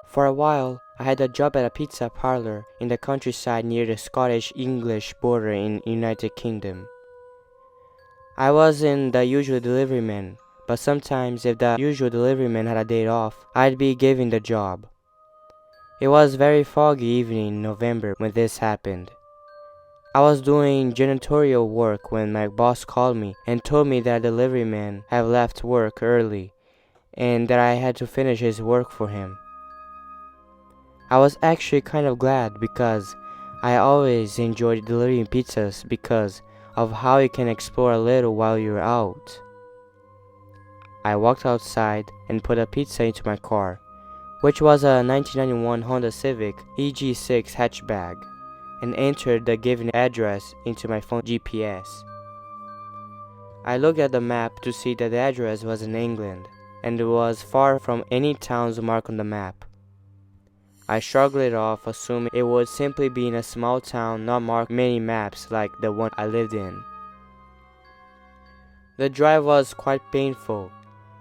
For a while, I had a job at a pizza parlor in the countryside near the Scottish-English border in United Kingdom. I wasn't the usual delivery man, but sometimes if the usual delivery man had a day off, I'd be given the job. It was very foggy evening in November when this happened. I was doing janitorial work when my boss called me and told me that a delivery man had left work early and that I had to finish his work for him. I was actually kind of glad because I always enjoyed delivering pizzas because of how you can explore a little while you're out. I walked outside and put a pizza into my car, which was a 1991 Honda Civic EG6 hatchback, and entered the given address into my phone GPS. I looked at the map to see that the address was in England, and it was far from any towns marked on the map. I shrugged it off, assuming it would simply be in a small town not marked many maps like the one I lived in. The drive was quite painful.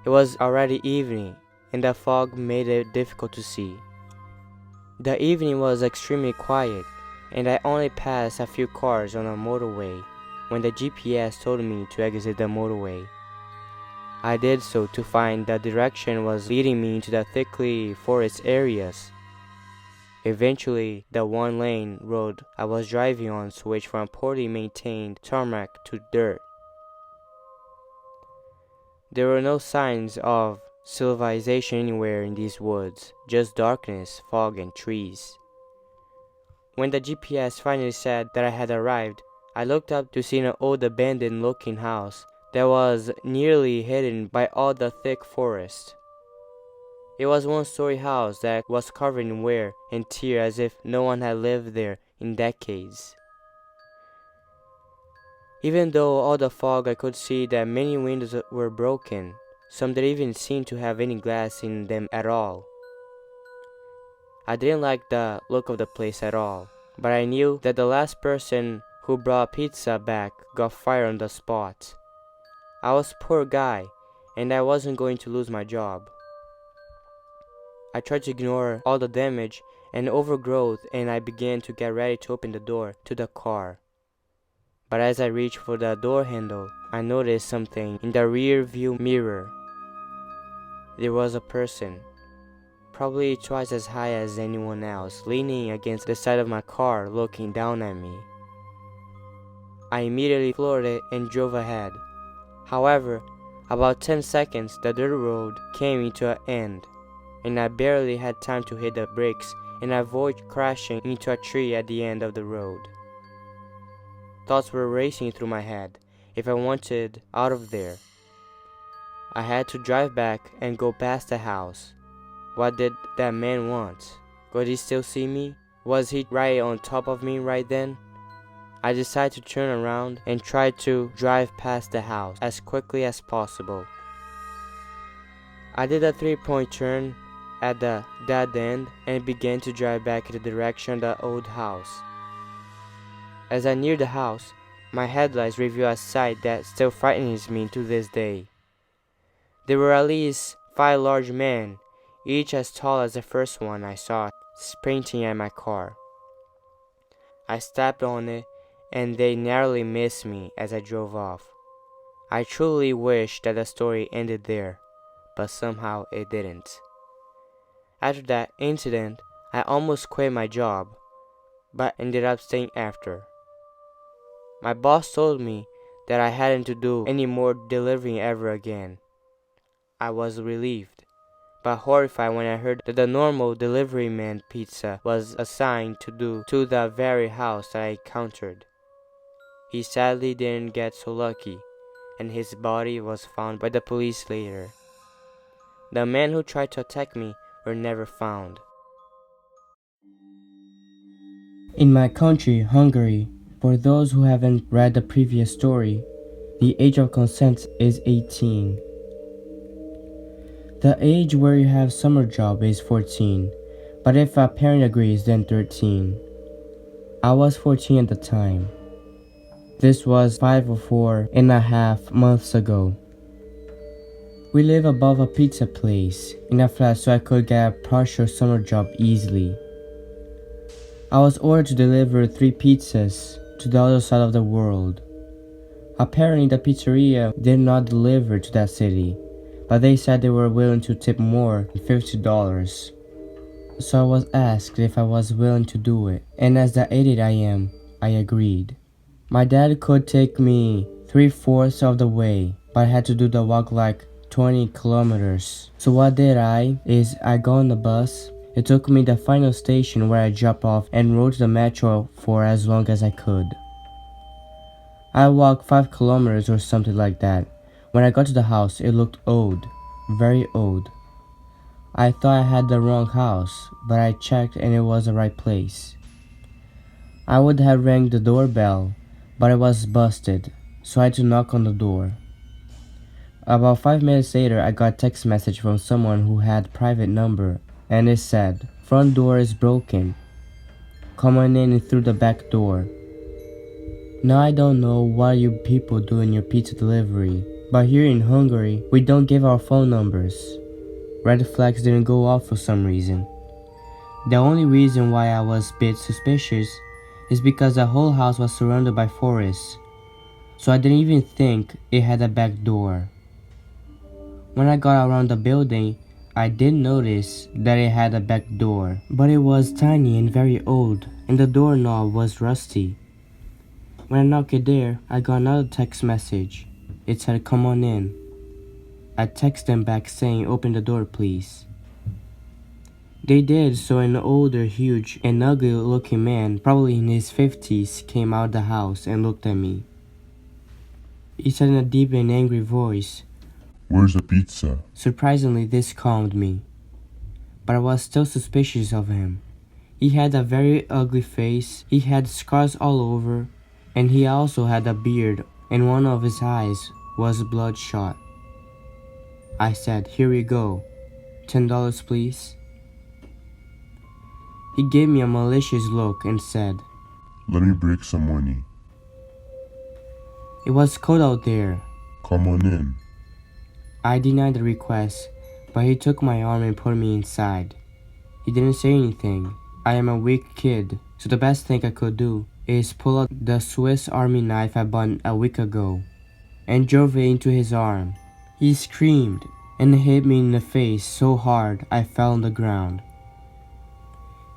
It was already evening, and the fog made it difficult to see. The evening was extremely quiet, and I only passed a few cars on a motorway when the GPS told me to exit the motorway. I did so to find the direction was leading me into the thickly forest areas. Eventually, the one-lane road I was driving on switched from poorly maintained tarmac to dirt. There were no signs of civilization anywhere in these woods, just darkness, fog, and trees. When the GPS finally said that I had arrived, I looked up to see an old abandoned-looking house that was nearly hidden by all the thick forest. It was a one-story house that was covered in wear and tear as if no one had lived there in decades. Even though all the fog, I could see that many windows were broken. Some didn't even seem to have any glass in them at all. I didn't like the look of the place at all, but I knew that the last person who brought pizza back got fired on the spot. I was a poor guy, and I wasn't going to lose my job. I tried to ignore all the damage and overgrowth, and I began to get ready to open the door to the car. But as I reached for the door handle, I noticed something in the rear view mirror. There was a person, probably twice as high as anyone else, leaning against the side of my car looking down at me. I immediately floored it and drove ahead. However, about 10 seconds the dirt road came into an end, and I barely had time to hit the brakes and avoid crashing into a tree at the end of the road. Thoughts were racing through my head. If I wanted out of there, I had to drive back and go past the house. What did that man want? Could he still see me? Was he right on top of me right then? I decided to turn around and try to drive past the house as quickly as possible. I did a 3-point turn at the dead end and began to drive back in the direction of the old house. As I neared the house, my headlights revealed a sight that still frightens me to this day. There were at least 5 large men, each as tall as the first one I saw, sprinting at my car. I stepped on it, and they narrowly missed me as I drove off. I truly wish that the story ended there, but somehow it didn't. After that incident, I almost quit my job, but ended up staying after. My boss told me that I hadn't to do any more delivering ever again. I was relieved, but horrified when I heard that the normal delivery man pizza was assigned to the very house that I encountered. He sadly didn't get so lucky, and his body was found by the police later. The men who tried to attack me were never found. In my country, Hungary, for those who haven't read the previous story, the age of consent is 18. The age where you have summer job is 14, but if a parent agrees then 13. I was 14 at the time. This was 5 or 4.5 months ago. We live above a pizza place in a flat so I could get a partial summer job easily. I was ordered to deliver 3 pizzas to the other side of the world. Apparently the pizzeria did not deliver to that city, but they said they were willing to tip more than $50. So I was asked if I was willing to do it, and as the idiot I am, I agreed. My dad could take me 3/4 of the way, but I had to do the walk like 20 kilometers. So what did I got on the bus. It took me to the final station where I dropped off and rode to the metro for as long as I could. I walked 5 kilometers or something like that. When I got to the house, it looked old, very old. I thought I had the wrong house, but I checked and it was the right place. I would have rang the doorbell, but it was busted, so I had to knock on the door. About 5 minutes later, I got a text message from someone who had a private number, and it said, "Front door is broken. Come on in through the back door." Now I don't know what you people do in your pizza delivery, but here in Hungary, we don't give our phone numbers. Red flags didn't go off for some reason. The only reason why I was a bit suspicious is because the whole house was surrounded by forests, so I didn't even think it had a back door. When I got around the building, I did notice that it had a back door, but it was tiny and very old, and the doorknob was rusty. When I knocked there, I got another text message. It said, "Come on in." I texted them back saying, "Open the door, please." They did, so an older, huge, and ugly-looking man, probably in his 50s, came out of the house and looked at me. He said in a deep and angry voice, "Where's the pizza?" Surprisingly, this calmed me, but I was still suspicious of him. He had a very ugly face, he had scars all over, and he also had a beard, and one of his eyes was bloodshot. I said, "Here we go. $10, please." He gave me a malicious look and said, "Let me break some money." "It was cold out there." "Come on in." I denied the request, but he took my arm and put me inside. He didn't say anything. I am a weak kid, so the best thing I could do is pull out the Swiss Army knife I bought a week ago and drove it into his arm. He screamed and hit me in the face so hard I fell on the ground.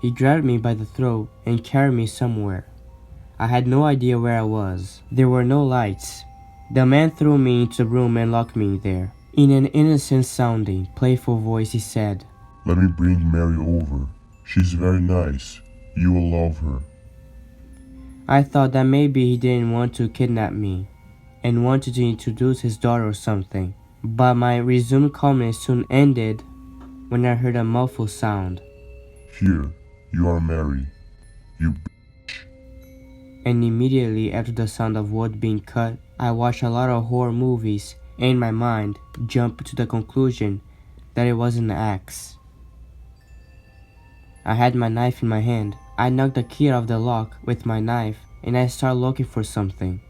He grabbed me by the throat and carried me somewhere. I had no idea where I was. There were no lights. The man threw me into the room and locked me there. In an innocent-sounding, playful voice he said, "Let me bring Mary over. She's very nice. You will love her." I thought that maybe he didn't want to kidnap me and wanted to introduce his daughter or something, but my resumed calmness soon ended when I heard a muffled sound. "Here, you are Mary. You bitch." And immediately after the sound of wood being cut, I watched a lot of horror movies and in my mind jumped to the conclusion that it was an axe. I had my knife in my hand. I knocked the key out of the lock with my knife and I started looking for something.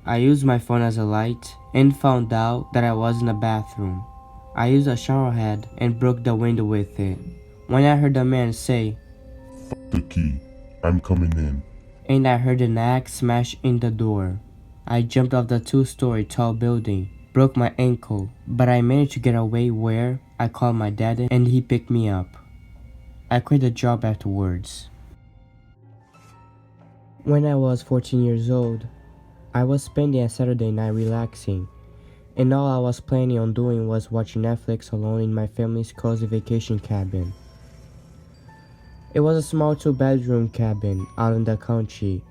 I used my phone as a light and found out that I was in the bathroom. I used a shower head and broke the window with it. When I heard the man say, "Fuck the key. I'm coming in." and I heard an axe smash in the door, I jumped off the 2-story tall building, broke my ankle, but I managed to get away where I called my dad and he picked me up. I quit the job afterwards. When I was 14 years old, I was spending a Saturday night relaxing, and all I was planning on doing was watching Netflix alone in my family's cozy vacation cabin. It was a small 2-bedroom cabin out in the country,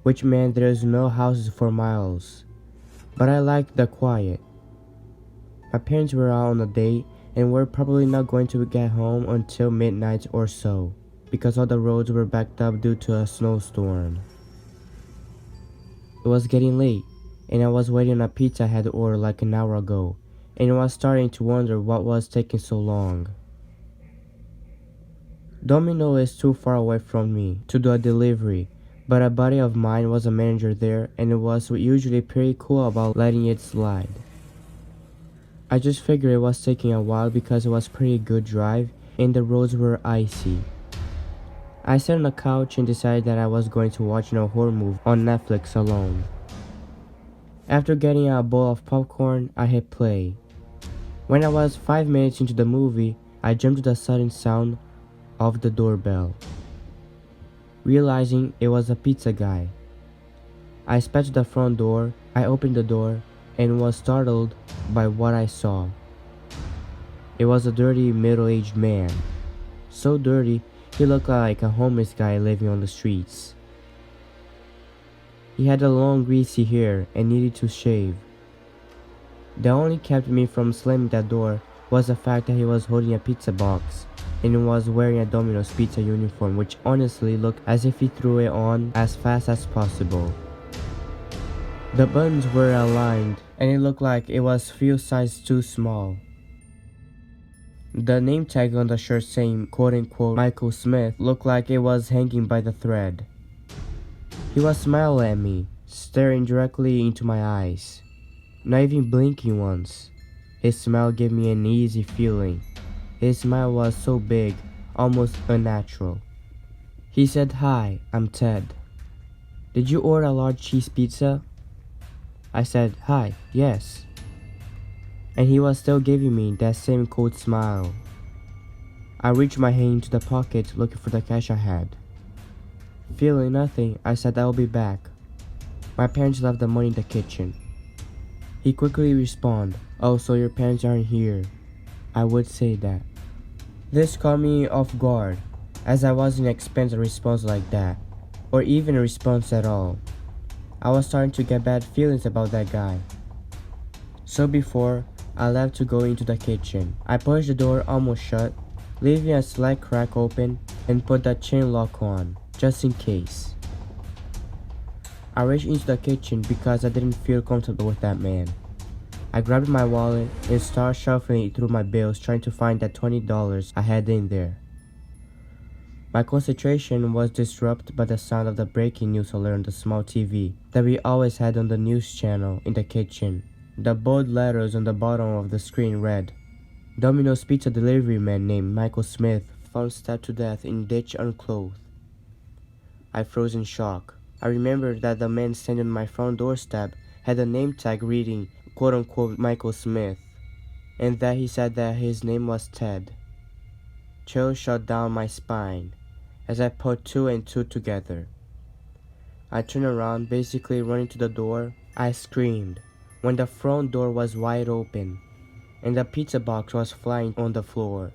which meant there's no houses for miles, but I liked the quiet. My parents were out on a date and were probably not going to get home until midnight or so, because all the roads were backed up due to a snowstorm. It was getting late, and I was waiting on a pizza I had ordered like an hour ago, and I was starting to wonder what was taking so long. Domino is too far away from me to do a delivery, but a buddy of mine was a manager there and it was usually pretty cool about letting it slide. I just figured it was taking a while because it was a pretty good drive and the roads were icy. I sat on the couch and decided that I was going to watch a horror movie on Netflix alone. After getting a bowl of popcorn, I hit play. When I was 5 minutes into the movie, I jumped to the sudden sound of the doorbell, realizing it was a pizza guy. I sped to the front door, I opened the door, and was startled by what I saw. It was a dirty middle-aged man. So dirty, he looked like a homeless guy living on the streets. He had a long greasy hair and needed to shave. The only kept me from slamming that door was the fact that he was holding a pizza box and was wearing a Domino's pizza uniform, which honestly looked as if he threw it on as fast as possible. The buttons were aligned and it looked like it was few sizes too small. The name tag on the shirt saying quote-unquote Michael Smith looked like it was hanging by the thread. He was smiling at me, staring directly into my eyes, not even blinking once. His smile gave me an easy feeling. His smile was so big, almost unnatural. He said, "Hi, I'm Ted. Did you order a large cheese pizza?" I said, "Hi, yes." And he was still giving me that same cold smile. I reached my hand into the pocket looking for the cash I had. Feeling nothing, I said I'll be back. My parents left the money in the kitchen. He quickly responded, "Oh, so your parents aren't here." I would say that. This caught me off guard, as I wasn't expecting a response like that, or even a response at all. I was starting to get bad feelings about that guy. So before I left to go into the kitchen, I pushed the door almost shut, leaving a slight crack open, and put the chain lock on, just in case. I reached into the kitchen because I didn't feel comfortable with that man. I grabbed my wallet and started shuffling it through my bills, trying to find that $20 I had in there. My concentration was disrupted by the sound of the breaking news alert on the small TV that we always had on the news channel in the kitchen. The bold letters on the bottom of the screen read, "Domino's pizza delivery man named Michael Smith found stabbed to death in ditch unclothed." I froze in shock. I remembered that the man standing on my front doorstep had a name tag reading quote-unquote Michael Smith, and that he said that his name was Ted. Chills shot down my spine as I put two and two together. I turned around, basically running to the door. I screamed when the front door was wide open and the pizza box was flying on the floor.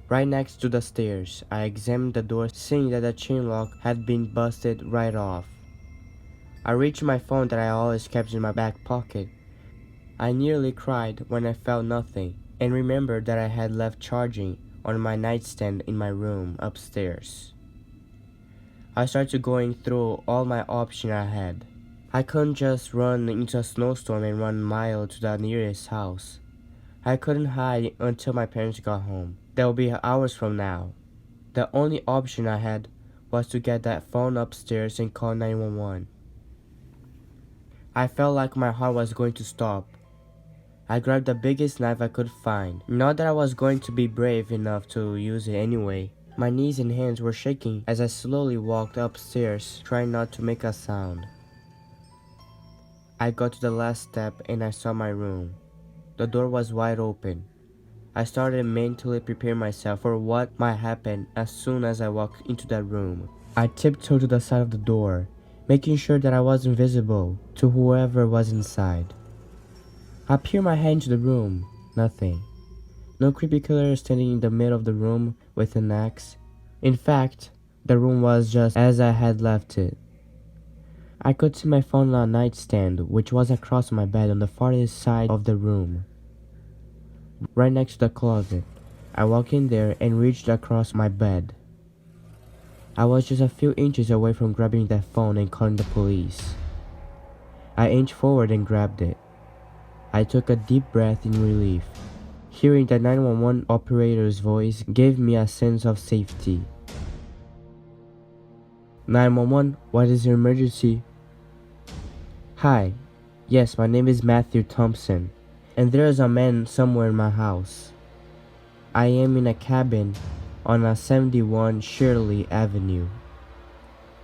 Right next to the stairs, I examined the door, seeing that the chain lock had been busted right off. I reached my phone that I always kept in my back pocket. I nearly cried when I felt nothing and remembered that I had left charging on my nightstand in my room upstairs. I started going through all my options I had. I couldn't just run into a snowstorm and run a mile to the nearest house. I couldn't hide until my parents got home. That would be hours from now. The only option I had was to get that phone upstairs and call 911. I felt like my heart was going to stop. I grabbed the biggest knife I could find. Not that I was going to be brave enough to use it anyway. My knees and hands were shaking as I slowly walked upstairs, trying not to make a sound. I got to the last step and I saw my room. The door was wide open. I started mentally preparing myself for what might happen as soon as I walked into that room. I tiptoed to the side of the door, making sure that I was invisible to whoever was inside. I peered my head into the room. Nothing. No creepy killer standing in the middle of the room with an axe. In fact, the room was just as I had left it. I could see my phone on a nightstand, which was across my bed on the farthest side of the room, right next to the closet. I walked in there and reached across my bed. I was just a few inches away from grabbing that phone and calling the police. I inched forward and grabbed it. I took a deep breath in relief. Hearing the 911 operator's voice gave me a sense of safety. 911, what is your emergency? Hi, yes, my name is Matthew Thompson, and there is a man somewhere in my house. I am in a cabin on a 71 Shirley Avenue.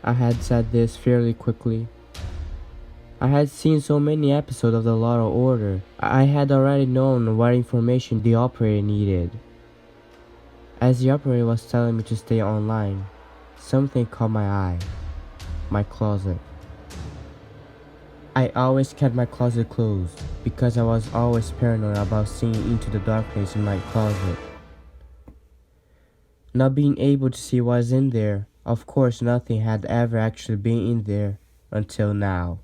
I had said this fairly quickly. I had seen so many episodes of the Law and Order. I had already known what information the operator needed. As the operator was telling me to stay online, something caught my eye. My closet. I always kept my closet closed because I was always paranoid about seeing into the darkness in my closet. Not being able to see what was in there, of course nothing had ever actually been in there until now.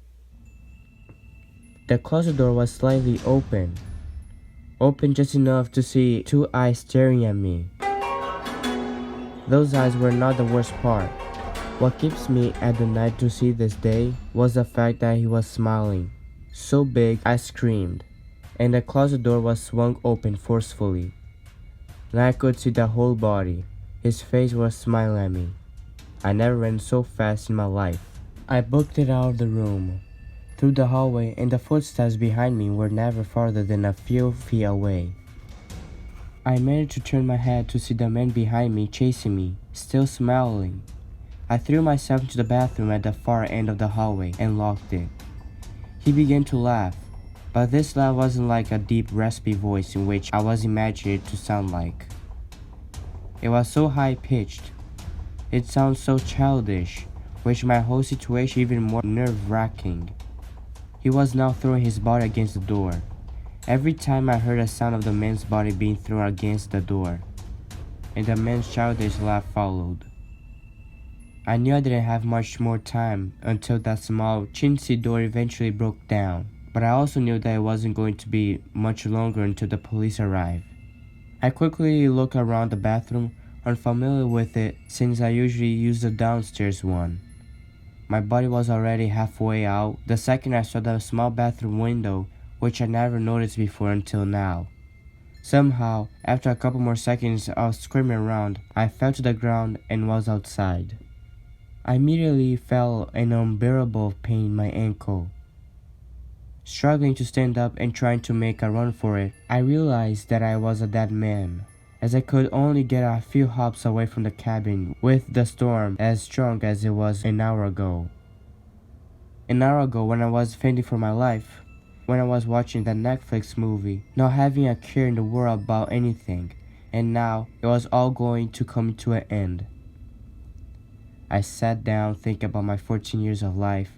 The closet door was slightly open just enough to see two eyes staring at me. Those eyes were not the worst part. What keeps me at the night to see this day was the fact that he was smiling, so big I screamed, and the closet door was swung open forcefully. And I could see the whole body. His face was smiling at me. I never ran so fast in my life. I booked it out of the room, through the hallway, and the footsteps behind me were never farther than a few feet away. I managed to turn my head to see the man behind me chasing me, still smiling. I threw myself into the bathroom at the far end of the hallway and locked it. He began to laugh, but this laugh wasn't like a deep raspy voice in which I was imagining it to sound like. It was so high-pitched. It sounded so childish, which made my whole situation even more nerve-wracking. He was now throwing his body against the door. Every time I heard the sound of the man's body being thrown against the door, and the man's childish laugh followed. I knew I didn't have much more time until that small, chintzy door eventually broke down, but I also knew that it wasn't going to be much longer until the police arrived. I quickly looked around the bathroom, unfamiliar with it since I usually use the downstairs one. My body was already halfway out the second I saw the small bathroom window, which I never noticed before until now. Somehow, after a couple more seconds of screaming around, I fell to the ground and was outside. I immediately felt an unbearable pain in my ankle. Struggling to stand up and trying to make a run for it, I realized that I was a dead man, as I could only get a few hops away from the cabin with the storm as strong as it was an hour ago. An hour ago, when I was fending for my life, when I was watching that Netflix movie, not having a care in the world about anything, and now it was all going to come to an end. I sat down thinking about my 14 years of life,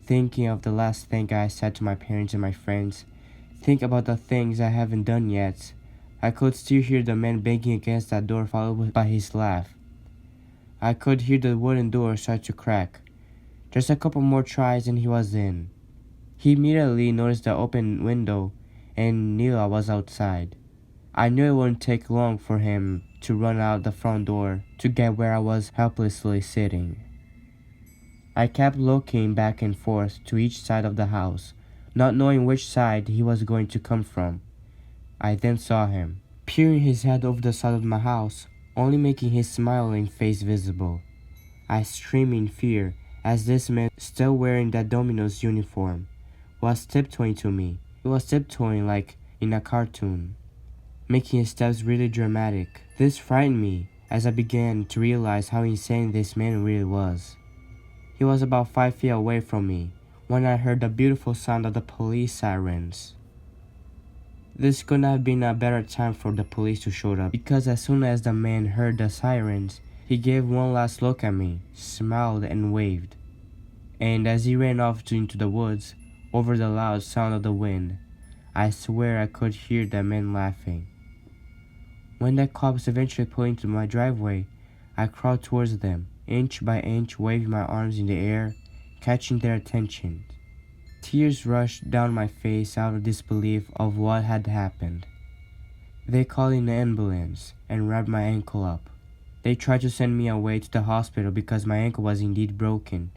thinking of the last thing I said to my parents and my friends, think about the things I haven't done yet. I could still hear the man banging against that door followed by his laugh. I could hear the wooden door start to crack. Just a couple more tries and he was in. He immediately noticed the open window and knew I was outside. I knew it wouldn't take long for him to run out the front door to get where I was helplessly sitting. I kept looking back and forth to each side of the house, not knowing which side he was going to come from. I then saw him, peering his head over the side of my house, only making his smiling face visible. I screamed in fear as this man, still wearing that Domino's uniform, was tiptoeing to me. He was tiptoeing like in a cartoon, making his steps really dramatic. This frightened me as I began to realize how insane this man really was. He was about 5 feet away from me when I heard the beautiful sound of the police sirens. This could not have been a better time for the police to show up, because as soon as the man heard the sirens, he gave one last look at me, smiled and waved. And as he ran off into the woods, over the loud sound of the wind, I swear I could hear the men laughing. When the cops eventually pulled into my driveway, I crawled towards them, inch by inch, waving my arms in the air, catching their attention. Tears rushed down my face out of disbelief of what had happened. They called in the ambulance and wrapped my ankle up. They tried to send me away to the hospital because my ankle was indeed broken,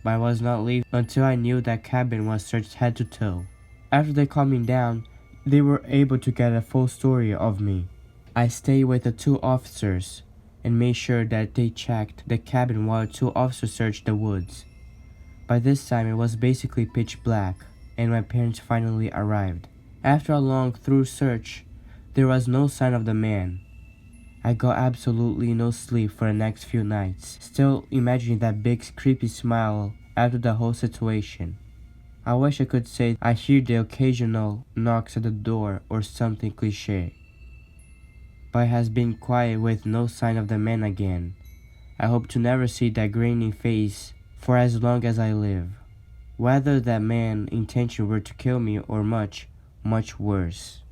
but I was not leaving until I knew that cabin was searched head to toe. After they calmed me down, they were able to get a full story of me. I stayed with the 2 officers and made sure that they checked the cabin while 2 officers searched the woods. By this time it was basically pitch black, and my parents finally arrived. After a long thorough search, there was no sign of the man. I got absolutely no sleep for the next few nights, still imagining that big creepy smile after the whole situation. I wish I could say I hear the occasional knocks at the door or something cliché. But it has been quiet with no sign of the man again. I hope to never see that grinning face for as long as I live. Whether that man's intention were to kill me or much, much worse.